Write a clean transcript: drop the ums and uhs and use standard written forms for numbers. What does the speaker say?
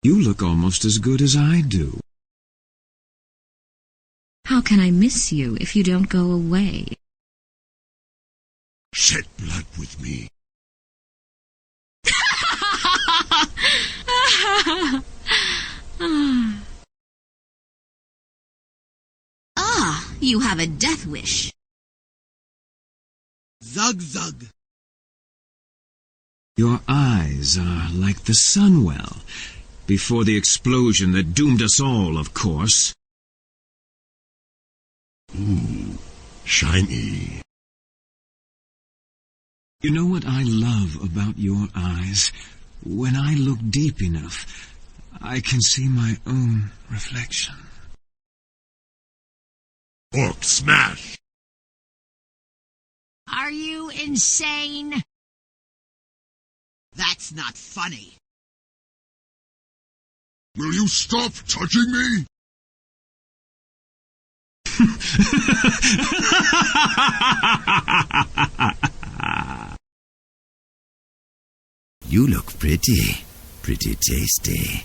You look almost as good as I do. How can I miss you if you don't go away? Shed blood with me. Ah, you have a death wish. Zeug Zeug. Your eyes are like the sunwell, before the explosion that doomed us all, of course. Ooh, shiny. You know what I love about your eyes? When I look deep enough, I can see my own reflection. Orc smash. Are you insane? That's not funny. Will you stop touching me? You look pretty tasty.